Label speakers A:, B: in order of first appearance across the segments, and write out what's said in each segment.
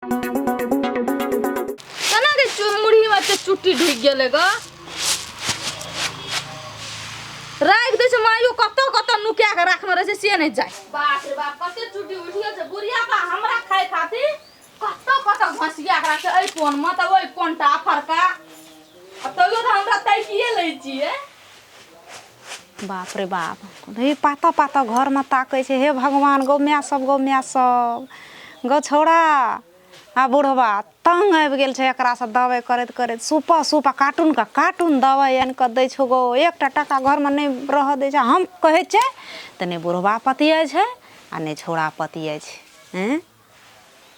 A: तना के मुड़ी में चुट्टी ढुक गेले ग राख दे छ मायो कत कत नुकिया के राखने रहे से नहीं जाय बाप रे बाप कते चुट्टी उठियो छ बुढ़िया का हमरा खाए खाती कत कत घसिया के राखे ए कोन म त ओइ कोनटा फरका तइयो त हमरा तैकिए लै छिए
B: बाप रे बाप रे पाता पाता घर में ताकै छे हे भगवान गौ मैया सब गौ छौड़ा आ बुढ़वा तंग आबि गेल छे एकरा से दवाई करत करत सुपा कार्टून दवाई आन के दै छो गो एकटा टका घर में नहीं रह दे छे हम कहे छे त ने बुढ़वा पतियै छे आ ने छौड़ा पतियै छे हैं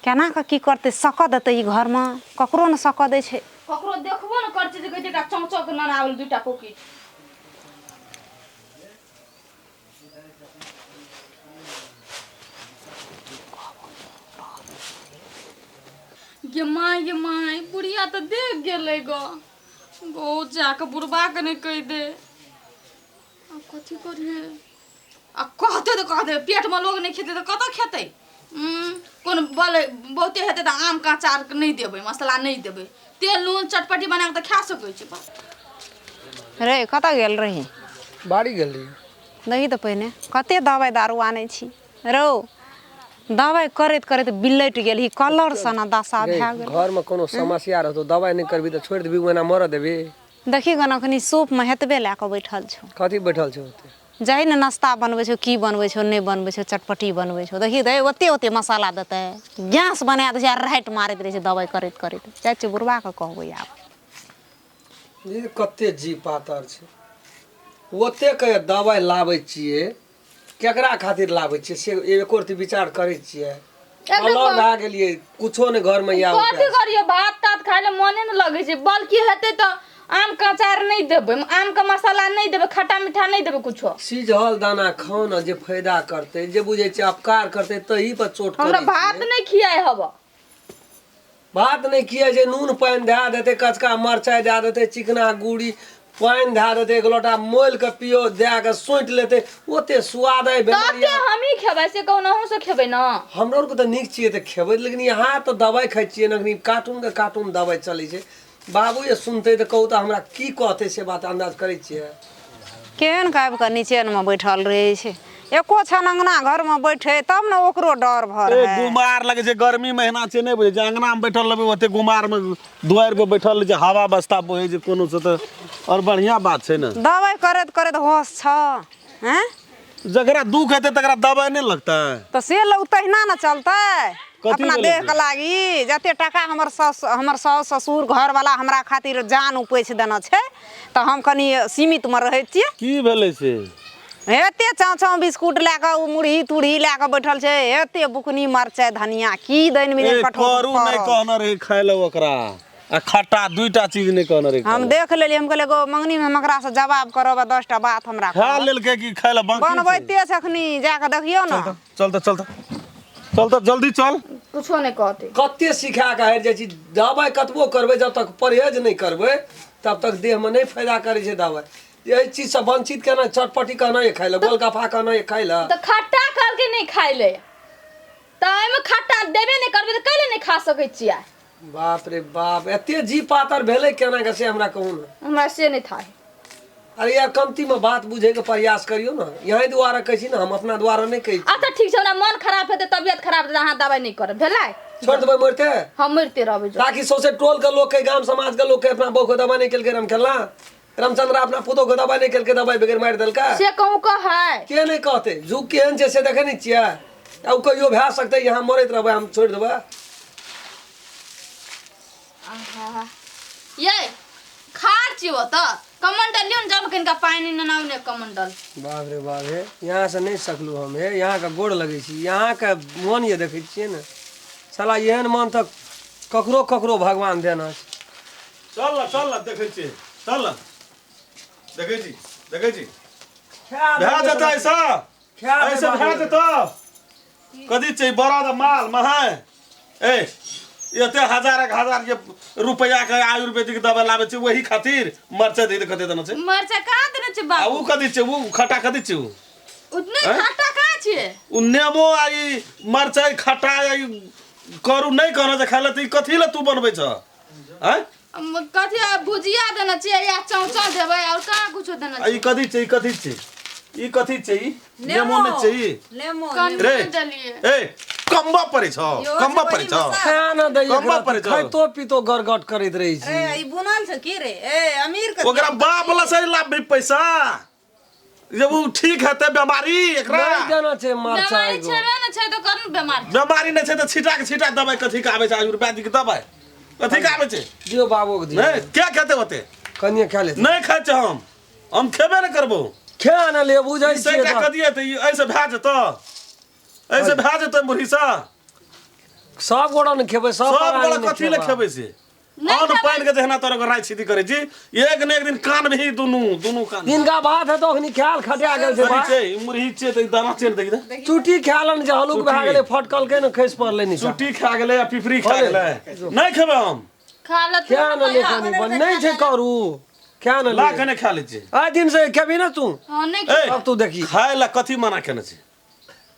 B: केना के की करते सक देते ई घर में ककरो न सक दे छे
A: ककरो देखबो न करछे जे कहै छे चौचक न आवल दुटा पोकी ये माय बुढ़िया तो देख गेले गो जाके बुढ़बा के नहीं कह दे अब कथी करिए आ कहते तो कहते पेट में लोग नहीं खेते तो कत खेते कोन बोले बहुते हेते तो आम का अचार नहीं देबे मसाला नहीं देबे तेल नून चटपटी बना के तो खा सकै छी
B: रे कत गेल रही
C: बाड़ी गेल रही
B: दही तो पहिने कते दवाई दारू आनै छी रो दवाई करत करत बिलट गेल ही कलर सना दशा भए गेल
C: घर में कोनो समस्या रहतो दवाई नहीं करबी तो छोड़ देबी ओना मर देबी
B: देखी गन अखनी सूप में हेतबे ला के बैठल छौ
C: कथी बैठल छौ
B: जाई न नाश्ता बनबै छौ की बनबै छौ नहीं बनबै छौ चटपटी बनबै छौ देखी दे ओते मसाला देतै गैस बना दे छै राइट मारैत रहे छै दवाई करत करत जाइ छै बुढ़वा के कहबै आब
C: ये कते जी पातर छै ओते के दवाई लाबै छिए केकरा खातिर लाबै छिए से एको रती विचार करै छिए अलग भए गेलिए कुछो ने घर में या
A: कथी करिए भात तात खाए ले मने न लगे छै बल्कि हेते तो आम का अचार नहीं देबे आम का मसाला नहीं देबे खट्टा मीठा नहीं देबे कुछो
C: सीझल दाना खाओ न जे फायदा करते जे बुझे छै अपकार करते तही पर चोट करे
A: हमरा भात नहीं खियाए हब
C: भात नहीं किए जे नून पानी दे देते कचका मरचाई दे देते चिकना गुड़ी पानी दे देते एक लोटा मोल के पियो दे के सोट लेते ओते स्वाद है
A: तते हम ही खेबै से कहूं से खेबै न
C: हमरो को त नीक छिए त खेबै लेकिन यहाँ तो दवाई खाइ छिए नखनी कार्टून दवाई चलै छै बाबू ये सुनते तो कहू तो हमरा की कहते से बात अंदाज करे छिए
B: केहन काब के नीचे में बैठल रहे छै एको छन अंगना घर में बैठे तब न ओकरो डर भर है
D: गुमार लगे छै गर्मी महीना छै नहीं बुझे अंगना में बैठल रहबे ओते गुमार में दुआर पे बैठल जे हवा बस्ता बहे जे कोनो से त और बढ़िया बात छै न
B: दवाई करत करत होश छ हैं
D: जकरा दुख हेते तकरा दवाई नहीं लगता
B: तो से लोग तहिना न चलते अपना देह के लागी जते टका हमर सास ससुर घर वाला हमरा खातिर जान उपेछ देना छै तो हम कनी सीमित में रहे छिए
D: की भेले से
B: हेते चाँचाँ बिस्कुट लेके मुरही तुरही लेके बैठल छै हेते बुकनी मरचाई धनिया की दैन में
D: करू नहीं कहना रहे खाए ले ओकरा आ खट्टा दुईटा चीज नहीं कहना रहे
B: हम देख लेली हम कहले गो मंगनी में मकरा से जवाब करब 10टा बात हमरा
D: खा लेल के की खाए ले बाकी
B: बनबैते छखनी जाके देखियो न
D: चल जल्दी चल
A: कुछो नहीं कहते
C: कते सिखा के हट जाय छी दवाई कतबो करबे जब तक परहेज नहीं करबे तब तक देह में नहीं फायदा करे छै दवाई यही चीज से वंचित करना चटपटी कहना ये खाई ले गोलगप्पा कहना ये खाई ले
A: तो खट्टा करके नहीं खाई ले ताई में खट्टा देबे नहीं करबे तो कैले नहीं खा सकै छियै
C: बाप रे बाप एते जी पातर भेले केना के से हमरा कहू न
A: हमरा से नहीं था
C: अरे यार कमती में बात बुझे के प्रयास करियो ना यही द्वारा कहै छी ना हम अपना द्वारा नहीं कहै
A: अच्छा ठीक छै हमरा मन खराब हेते तबियत खराब हेते अहाँ दवाई नहीं करब भेलै
C: छोड़ देबै मरते
A: हम मरते रहबै
C: ताकि सौसे टोल के लोग के गांव समाज के लोग के अपना बहू को दवाई नहीं केलके रम खेलना रामचंद्र अपना पुतो को दवाई नहीं केलके दवाई बगैर मार देलका
A: से कहूं का है
C: के नहीं कहते जुग केहन छै से देखे नहीं छियै अब कहियो भए सकते यहाँ मरैत रहबै हम छोड़ देबै
A: ये खार छियो त कमंडल लियो न जब कनिका पानी न नाउने कमंडल
C: बाप रे बाप हे यहाँ से नहीं सकलू हम हे यहाँ का गोड़ लगे छी यहाँ का मन ये देखे छियै न साला एहन मन तक ककरो भगवान देना
D: चल देखे छी चल देखे छी भए जता ऐसा भए जता कदी चाहिए बड़ा माल महा ए एते हजार के रुपया के आयुर्वेदिक दवा लावे छै वही खातिर मरचा दे कते देना छै
A: मरचा कहाँ देना छै बाबू
D: उ कदी छै उ खट्टा कदी छै
A: उतने खट्टा कहाँ छै
D: उ नेबो आई मरचाई खट्टा आई करू नहीं कहना जे खाए ला त कथी ला तू बनबै छ हैं
A: कथी भुजिया देना चाहिए या चौचा देबै और कहाँ कुछ देना चाहिए?
D: ई कथी छै ई कथी छै नेमो ने छै रे ए कम्बा परे छ
C: खाना दै
D: कम्बा परे छ
C: खाइतो पीतो गरगट करैत रहै छी।
E: ई बुनल छ की रे? अमीर के
D: ओकरा बाप ला से लाभ पैसा जब वो ठीक हेतै बीमारी एकरा
C: नहीं देना छै मरचाई
A: बीमारी छेबे न छै तो कौन बीमारी?
D: बीमारी नहीं छै त छिटा दवाई कथी का आबै छै आयुर्वेदिक दवाई कथी का आबै छै?
C: दियो बाबू के दियो।
D: नहीं क्या कहते होते
C: कनिए खा ले
D: नहीं खाइ छ हम खेबे न करबो
C: खा न ले बुझै
D: से
C: छियै
D: क्या
C: तऽ।
D: कदिए त ऐसे भए जेतौ ऐसे भए जेतौ मुरही सा
C: सब गोड़ा न खेबै सब
D: सब
C: प्राणी
D: बड़ा
C: न
D: कथी ले
C: खेबै।
D: खेबै से
A: नहीं
D: और
A: खेबै।
D: पानी के जहना तोरा को राय सीधी करे छी एक न एक दिन कान में ही दोनों कान
C: तिनका भात है तो अखनी ख्याल खटिया गेल छै
D: मुरही
C: बा।
D: छै मुरही छै त दाना चेन देखि दे
C: चुटी ख्यालन जे हलुक भए गेलै फटकल के न खसि पड़लै नीचा।
D: चुट्टी खा गेलै या पिपरी खा
C: अरे।
D: गेलै नहीं खेबै हम
A: खा ले
C: क्या न ले कनी बन नहीं छै करू क्या न
D: ला
C: ले
D: कने खा लै छी
C: आइ दिन से खेबी न तू
A: हां नहीं
D: ए
C: अब तू देखी
D: खाए ला कथी मना केने छी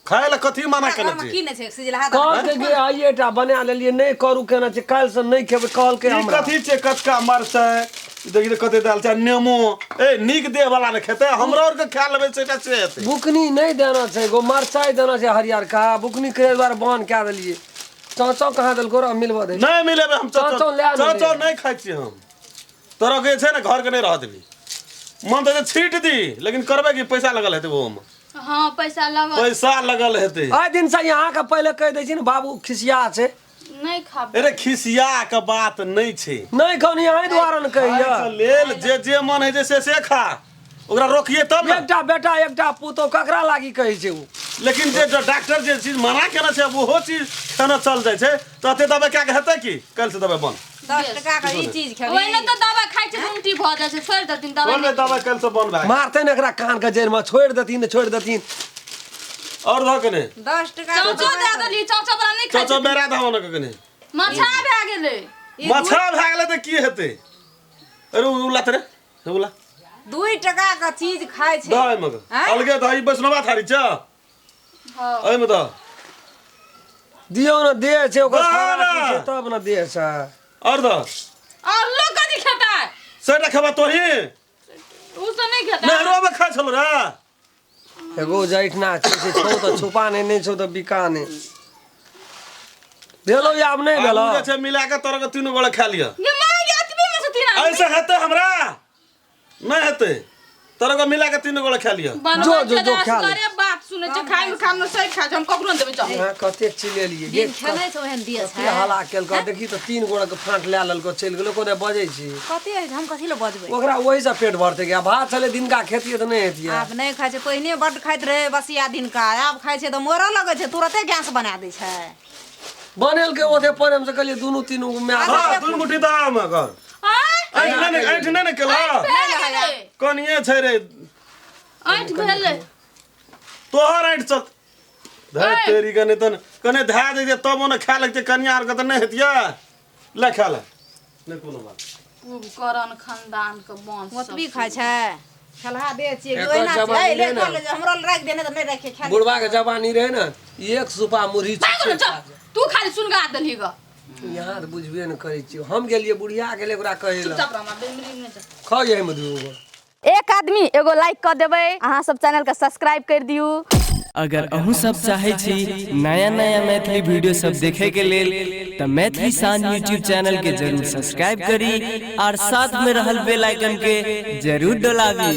D: खाए ला कथी मना केने छी
E: की नै छै सिजला हाथ
C: कहल के गे आइएटा बना लेलिए नहीं करू केना छै काल से नहीं खेबै कहल के
D: ई
C: हमरा।
D: कथी छै कचका मरचाई देखि त कते दाल छै नेमो ए नीक देह वाला ने खेते हमरा और के खा लेबै सेटा से हेतै
C: बुकनी नहीं देना छै गो मरचाई देना छै हरियर का बुकनी करे द्वारा बहन कए देलिए। चाचा कहाँ देलको रे मिलबा दे
D: नहीं मिलेबे हम
C: चाचो ले आने
D: चाचो
C: ले।
D: नहीं खाइ छी हम तोरा के छै ने घर के नहीं रह देबी मन तो छीट दी लेकिन करबे की पैसा लगल हेतै वो में
A: हां पैसा लगा
D: पैसा लगल हेतै
C: आइ दिन से यहाँ के पहले कह दै छी ने बाबू खिसिया छै
A: नहीं खाबे।
D: अरे खिसिया के बात नहीं छै
C: नहीं कहनी यहाँ द्वारा न कहिया।
D: खाय के लेल जे मन है से खा ओकरा रोकिए तब ना
C: एकटा बेटा एकटा पुतो ककरा लागी कहै छै उ।
D: लेकिन जे डॉक्टर जे चीज मना केने छै वो चीज खाना चल जाय छै त एते दबाई क्या के हेतै की कल से दबाई बंद
E: 10 टका के ई चीज खेबी
A: ओइने तो दवा खाइ छै उल्टी भ जाइ छै छोड़ देथिन दवा
D: बोल दबाई कल से बंद भए
C: मारते ने एकरा कान के जड़ में छोड़ देथिन
D: और ध कने
E: 10 टका
A: चौचो दे देली चौचो बड़ा नहीं खाइ
D: चाचा
A: छै
D: बेरा धाव न कने
A: मछा भए गेलै
D: मछा भए गेलै त की हेतै अरे उला तरे उला
E: 2 टका के चीज खाय छै
D: दही मग
E: हैं?
D: अलगे दही वैष्णवा थारी छ
A: हां
D: अइ में द
C: दियो न दे छै ओकर
D: दे
C: खाना
D: न।
C: की छै तब न दे छै।
D: और द
A: और लोग कथी खाता है
D: सेटा खबा तोही
A: उ तो नहीं खाता
D: नहरो में खा छलो रे
C: एगो जैठना छै से छौ त छुपा नहीं छौ त बिका नहीं भेलो या अब नहीं भेलो।
D: आलू जे छै मिला के तोरा के तीनों गोळे खा लिया
A: ये मां यातबी में से तीन
D: ऐसे हेतै हमरा नहीं हेतै तोरा के मिला के तीनों गोळे खा लिया
C: जो खा ले।
A: करे बात सुने छै खाइ में खाम न सही खा हम ककरो देबै चाहे
C: यहाँ कते चिले लिए
E: दिन खेलै छै ओहन दिए
C: कते
E: छै
C: हला केल का देखी त 3 गोड़ा के फांट ले लेलको चल गेलो कोने बजै छी
E: कते हम कथि ल बजबै
C: ओकरा वही से पेट भरते गया भात चले दिन का खेती त नहीं हेतिया।
E: आब नहीं खाय छै पहिने बड खाइत रहे बसिया दिन का आब खाय छै त मोरऽ लगै छै तुरते गैस बना दै छै
C: बनेल के ओथे पर हम से कहलिए दुनु तीनू में
D: हां दुन मुठी दाम कर ऐठ नहीं केला कनिए छै रे
A: आठ भेलै
D: तोहर ऐठ चल धै तेरी कने तन कने धा दे जे तब ओने खा लगते कन्या आर के त नहीं हेतिया ले खा ले नहीं कोनो बात
A: खूब करन खानदान के वंश
E: ओतबी खाय छै खलहा दे छियै
C: एकर
E: ओहिना छै
C: जवानी
E: ले
C: नहि ने।
E: कर ले हमरो राख देने त नहीं रखे खा
C: बुढ़वा के जवानी रहे ना एक सुपा मुरही
A: भागो न चल तू खाली सुनगा देली ग
C: यहाँ तो बुझबे न करे छी हम गेलिए बुढ़िया गेले ओकरा कहे ला
A: चुपचाप रह बेमरी में
C: खा जाए मधु
F: एक आदमी एगो लाइक कर देबै अहाँ सब चैनल के सब्सक्राइब कर दियौ।
G: अगर अहूँ सब चाहे छी नया नया मैथिली वीडियो सब देखे के लेल त मैथिली शान यूट्यूब चैनल के जरूर सब्सक्राइब करी और साथ में रहल बेल आइकन के जरूर दबावी।